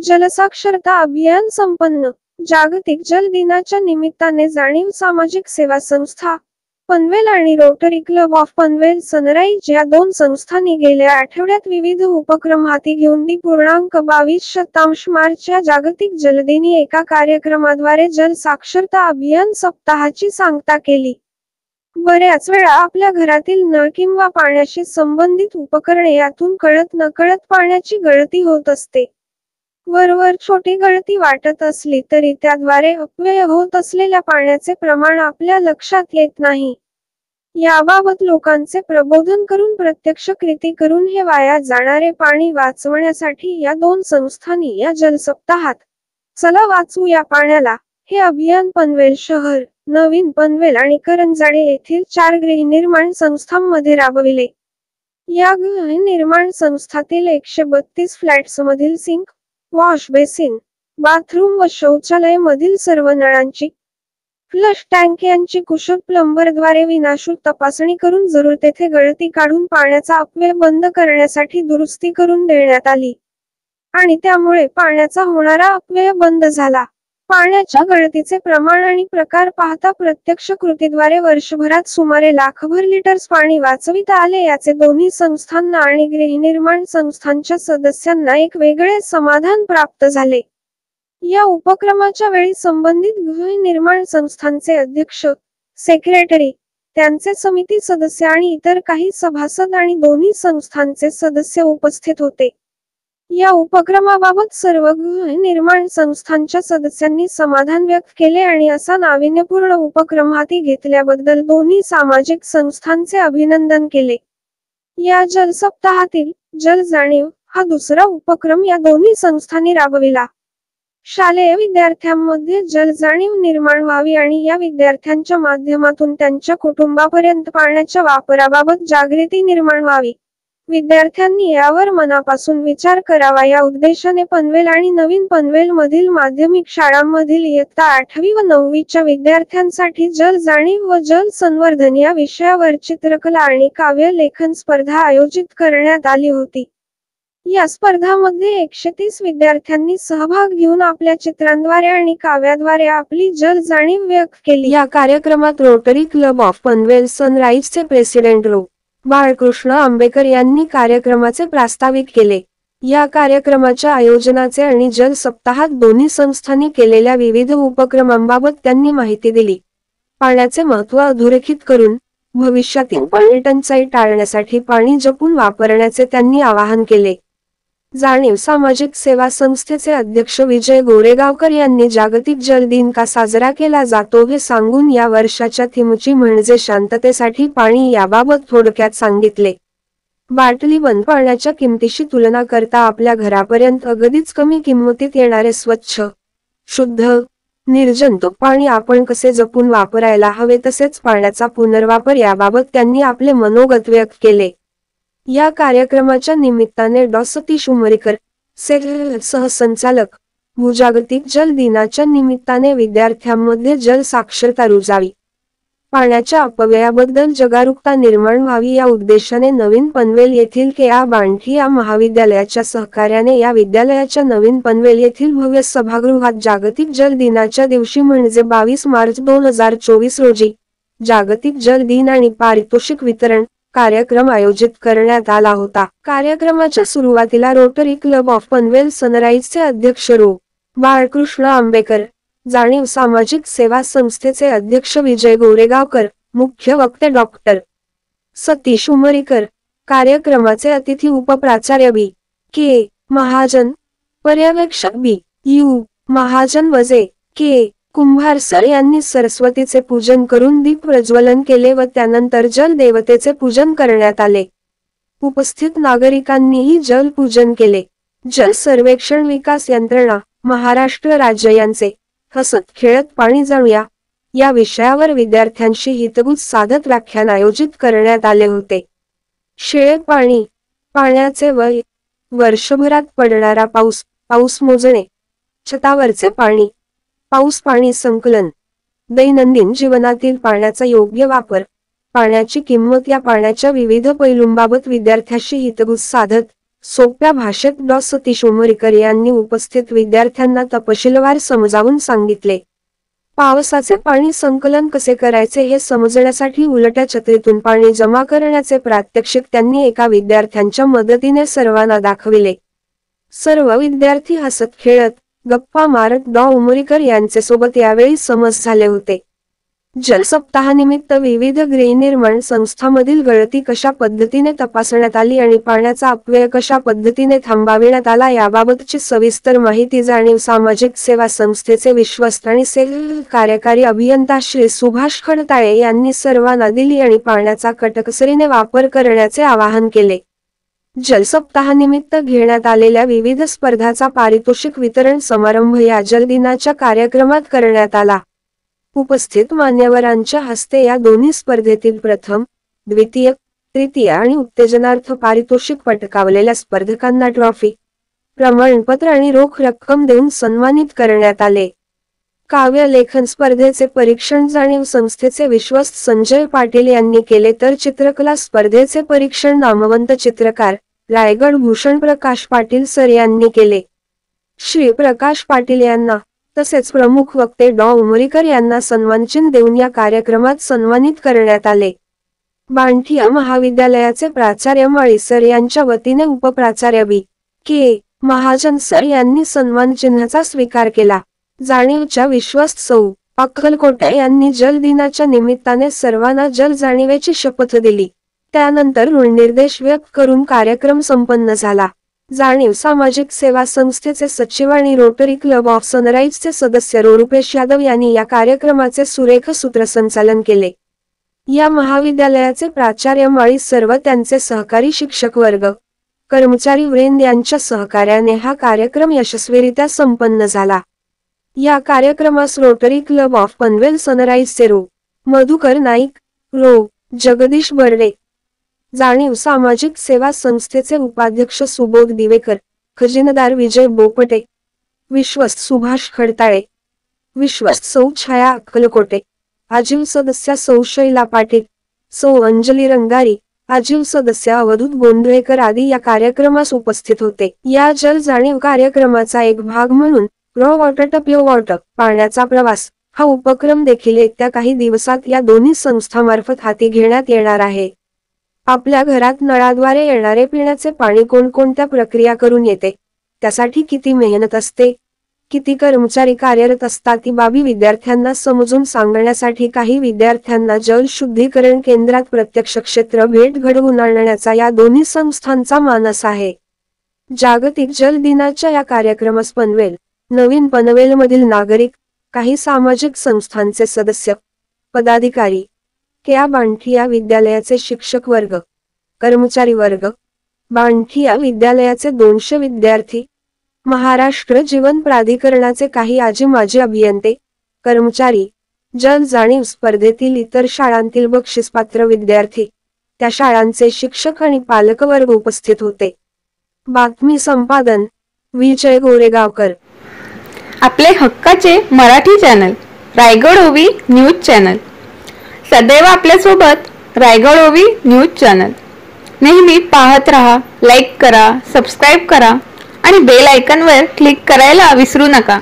जलसाक्षरता अभियान संपन्न. जागतिक जल दिनाच्या निमित्ताने जाणीव सामाजिक सेवा संस्था पनवेल आणि rotary club of Panvel sunrise या दोन संस्थांनी गेल्या आठवड्यात विविध उपक्रम हाती घेऊन .22 मार्चच्या जागतिक जलदिनी एका कार्यक्रमाद्वारे जल साक्षरता अभियान सप्ताहाची सांगता केली. बऱ्याच वेळा आपल्या घरातील नळ किंवा पाण्याशी संबंधित उपकरणे यातून कळत नकळत पाण्याची गळती होत असते. वरवर छोटी गळती वाटत असली तरी त्याद्वारे अपव्यय होत असलेल्या पाण्याचे प्रमाण आपल्या लक्षात येत नाही. याबाबत लोकांचे प्रबोधन करून प्रत्यक्ष कृती करून हे वाया जाणारे पाणी वाचवण्यासाठी या दोन संस्थांनी या जल सप्ताहात चला वाचू या पाण्याला हे अभियान पनवेल शहर, नवीन पनवेल आणि करंजाडे येथील 4 गृहनिर्माण संस्थांमध्ये राबविले. या गृहनिर्माण संस्थातील 132 फ्लॅट्समधील सिंक, वॉश बेसिन, बाथरूम व शौचालय मधील सर्व नळांची, फ्लश टँक यांची कुशल प्लंबरद्वारे विनाशुल्क तपासणी करून जरूर तेथे गळती काढून पाण्याचा अपव्यय बंद करण्यासाठी दुरुस्ती करून देण्यात आली आणि त्यामुळे पाण्याचा होणारा अपव्यय बंद झाला. पाण्याच्या गळतीचे प्रमाण आणि प्रकार पाहता प्रत्यक्ष कृतीद्वारे वर्षभरात सुमारे लाखभर लिटर्स पाणी वाचविता आले. याचे दोन्ही संस्थांना आणि गृहनिर्माण संस्थांच्या सदस्यांना एक वेगळे समाधान प्राप्त झाले. या उपक्रमाच्या वेळी संबंधित गृहनिर्माण संस्थांचे अध्यक्ष, सेक्रेटरी, त्यांचे समिती सदस्य आणि इतर काही सभासद आणि दोन्ही संस्थांचे सदस्य उपस्थित होते. या उपक्रमाबाबत सर्व गृहनिर्माण संस्थांच्या सदस्यांनी समाधान व्यक्त केले आणि असा नाविन्यपूर्ण उपक्रम हाती घेतल्याबद्दल दोन्ही सामाजिक संस्थांचे अभिनंदन केले. या जल सप्ताहातील जल जाणीव हा दुसरा उपक्रम या दोन्ही संस्थांनी राबविला. शालेय विद्यार्थ्यांमध्ये जल जाणीव निर्माण व्हावी आणि या विद्यार्थ्यांच्या माध्यमातून त्यांच्या कुटुंबापर्यंत पाण्याच्या वापराबाबत जागृती निर्माण व्हावी. विद्यार्थ्यांनी यावर मनापासून विचार करावा या उद्देशाने पनवेल आणि नवीन पनवेल मधील माध्यमिक शाळांमधील इयत्ता 8वी व 9वीच्या विद्यार्थ्यांसाठी जल जाणीव व जल संवर्धन या विषयावर चित्रकला आणि काव्य लेखन स्पर्धा आयोजित करण्यात आली होती. या स्पर्धामध्ये 130 विद्यार्थ्यांनी सहभाग घेऊन आपल्या चित्रांद्वारे आणि काव्याद्वारे आपली जल जाणीव व्यक्त केली. या कार्यक्रमात रोटरी क्लब ऑफ पनवेल सनराइजचे प्रेसिडेंट रो. बाळकृष्ण आंबेकर यांनी कार्यक्रमाचे प्रास्ताविक केले. या कार्यक्रमाच्या आयोजनाचे आणि जल सप्ताहात दोन्ही संस्थांनी केलेल्या विविध उपक्रमांबाबत त्यांनी माहिती दिली. पाण्याचे महत्त्व अधोरेखित करून भविष्यातील पाणी टंचाई टाळण्यासाठी पाणी जपून वापरण्याचे त्यांनी आवाहन केले. जाणीव सामाजिक सेवा संस्थेचे अध्यक्ष विजय गोरेगावकर यांनी जागतिक जल दिन का साजरा केला जातो हे सांगून या वर्षाच्या थीमची म्हणजे शांततेसाठी पाणी याबाबत थोडक्यात सांगितले. बाटली बंद पाण्याच्या किमतीशी तुलना करता आपल्या घरापर्यंत अगदीच कमी किंमतीत येणारे स्वच्छ, शुद्ध, निर्जंतुक पाणी आपण कसे जपून वापरायला हवे तसेच पाण्याचा पुनर्वापर याबाबत त्यांनी आपले मनोगत व्यक्त केले. या कार्यक्रमाच्या निमित्ताने डॉ. सतीश उमरीकर, सहसंचालक, जागतिक जल दिनाच्या निमित्ताने विद्यार्थ्यांमध्ये जल साक्षरता रुजावी, पाण्याच्या अपव्ययाबद्दल जागरूकता निर्माण व्हावी या उद्देशाने नवीन पनवेल येथील के.आ. बांठी या महाविद्यालयाच्या सहकार्याने या विद्यालयाच्या नवीन पनवेल येथील भव्य सभागृहात जागतिक जल दिनाच्या दिवशी म्हणजे 22 मार्च 2024 रोजी जागतिक जल दिन आणि पारितोषिक वितरण कार्यक्रम आयोजित करण्यात आला होता. कार्यक्रमाच्या सुरुवातीला रोटरी क्लब ऑफ पनवेल सनराइजचे अध्यक्ष रो. बाळकृष्ण आंबेकर, जाणीव सामाजिक सेवा संस्थेचे अध्यक्ष विजय गोरेगावकर, मुख्य वक्ते डॉ. सतीश उमरीकर, कार्यक्रमाचे अतिथी उपप्राचार्य बी. के. महाजन, पर्यवेक्षक बी. यू. महाजन वजे के. कुंभार सर यांनी सरस्वतीचे पूजन करून दीप प्रज्वलन केले व त्यानंतर जल देवतेचे पूजन करण्यात आले. उपस्थित नागरिकांनीही जल पूजन केले. जल सर्वेक्षण विकास यंत्रणा महाराष्ट्र राज्य यांचे हसत खेळत पाणी जाणूया या विषयावर विद्यार्थ्यांशी हितगुज साधत व्याख्यान आयोजित करण्यात आले होते. शेळ पाणी, पाण्याचे वय, वर्षभरात पडणारा पाऊस, पाऊस मोजणे, छतावरचे पाणी, पाऊस पाणी संकलन, दैनंदिन जीवनातील पाण्याचा योग्य वापर, पाण्याची किंमत या पाण्याच्या विविध पैलूंबाबत विद्यार्थ्यांशी हितगुज साधत सोप्या भाषेत डॉ. सतीश उमरीकर यांनी उपस्थित विद्यार्थ्यांना तपशीलवार समजावून सांगितले. पावसाचे पाणी संकलन कसे करायचे हे समजण्यासाठी उलट्या छत्रीतून पाणी जमा करण्याचे प्रात्यक्षिक त्यांनी एका विद्यार्थ्यांच्या मदतीने सर्वांना दाखविले. सर्व विद्यार्थी हसत खेळत गप्पा मारत डॉ. उमरीकर यांच्यासोबत यावेळी समज झाले होते. जल सप्ताहानिमित्त विविध गृहनिर्माण संस्थांमधील गळती कशा पद्धतीने तपासण्यात आली आणि पाण्याचा अपव्यय कशा पद्धतीने थांबविण्यात आला याबाबतची सविस्तर माहिती जाणीव सामाजिक सेवा संस्थेचे विश्वस्त आणि कार्यकारी अभियंता श्री सुभाष खडताळे यांनी सर्वांना दिली आणि पाण्याचा काटकसरीने वापर करण्याचे आवाहन केले. जल सप्ताहानिमित्त घेण्यात आलेल्या विविध स्पर्धांचा पारितोषिक वितरण समारंभ या जल दिनाच्या कार्यक्रमात करण्यात आला. उपस्थित मान्यवरांच्या हस्ते या दोन्ही स्पर्धेतील प्रथम, द्वितीय, तृतीय आणि उत्तेजनार्थ पारितोषिक पटकावलेल्या स्पर्धकांना ट्रॉफी, प्रमाणपत्र आणि रोख रक्कम देऊन सन्मानित करण्यात आले. काव्य लेखन स्पर्धेचे परीक्षण जाणीव संस्थेचे विश्वस्त संजय पाटील यांनी केले तर चित्रकला स्पर्धेचे परीक्षण नामवंत चित्रकार रायगड भूषण प्रकाश पाटील सर यांनी केले. श्री प्रकाश पाटील यांना तसेच प्रमुख वक्ते डॉ. उमरीकर यांना सन्मानचिन्ह देऊन या कार्यक्रमात सन्मानित करण्यात आले. बांठिया महाविद्यालयाचे प्राचार्य माळी सर यांच्या वतीने उपप्राचार्य बी. के. महाजन सर यांनी सन्मानचिन्हाचा स्वीकार केला. जाणीवच्या विश्वस्त सौ. अक्कलकोटे यांनी जल दिनाच्या निमित्ताने सर्वांना जल जाणीवेची शपथ दिली. त्यानंतर ऋणनिर्देश व्यक्त करून कार्यक्रम संपन्न झाला. जाणीव सामाजिक सेवा संस्थेचे सचिव आणि रोटरी क्लब ऑफ सनराईजचे सदस्य रुपेश यादव यांनी या कार्यक्रमाचे सुरेख सूत्रसंचालन केले. या महाविद्यालयाचे प्राचार्य माळी सर्व त्यांचे सहकारी शिक्षक वर्ग, कर्मचारी वृंद यांच्या सहकार्याने हा कार्यक्रम यशस्वीरित्या संपन्न झाला. या कार्यक्रमास रोटरी क्लब ऑफ पनवेल सनराईजचे रो. मधुकर नाईक, रो. जगदीश बर्डे, जाणीव सामाजिक सेवा संस्थेचे उपाध्यक्ष सुबोध दिवेकर, खजिनदार विजय बोपटे, विश्वस्त सुभाष खडताळे, विश्वस्त सौ छाया अक्कलकोटे, आजीव सदस्या सौ शैला पाटील, सौ अंजली रंगारी, आजीव सदस्य अवधूत गोंधळेकर आदी या कार्यक्रमास उपस्थित होते. या जल जाणीव कार्यक्रमाचा एक भाग म्हणून pro water to pure water पाण्याचा प्रवास हा उपक्रम देखील येत्या काही दिवसात या दोन्ही संस्थांमार्फत हाती घेण्यात येणार आहे. आपल्या घरात नळाद्वारे येणारे पिण्याचे पाणी कोणकोणत्या प्रक्रिया करून येते, त्यासाठी किती मेहनत असते, किती कर्मचारी कार्यरत असतात ती बाबी विद्यार्थ्यांना समजून सांगण्यासाठी काही विद्यार्थ्यांना जल शुद्धीकरण केंद्रात प्रत्यक्ष क्षेत्र भेट घडवून आणण्याचा या दोन्ही संस्थांचा मानस आहे. जागतिक जल दिनाच्या या कार्यक्रमास पनवेल, नवीन पनवेलमधील नागरिक, काही सामाजिक संस्थांचे सदस्य, पदाधिकारी, केया बांठिया विद्यालयाचे शिक्षक वर्ग, कर्मचारी वर्ग, बांठिया विद्यालयाचे 200 विद्यार्थी, महाराष्ट्र जीवन प्राधिकरणाचे काही आजी माजी अभियंते, कर्मचारी, जल जाणीव स्पर्धेतील इतर शाळांतील बक्षीसपात्र विद्यार्थी, त्या शाळांचे शिक्षक आणि पालक वर्ग उपस्थित होते. बातमी संपादन विजय गोरेगावकर. आपले हक्काचे मराठी चॅनल रायगड ओवी न्यूज चॅनल, सदैव आपल्यासोबत रायगड ओवी न्यूज चॅनल. नेहमी पाहत रहा, लाईक करा, सबस्क्राईब करा आणि बेल आयकॉनवर क्लिक करायला विसरू नका.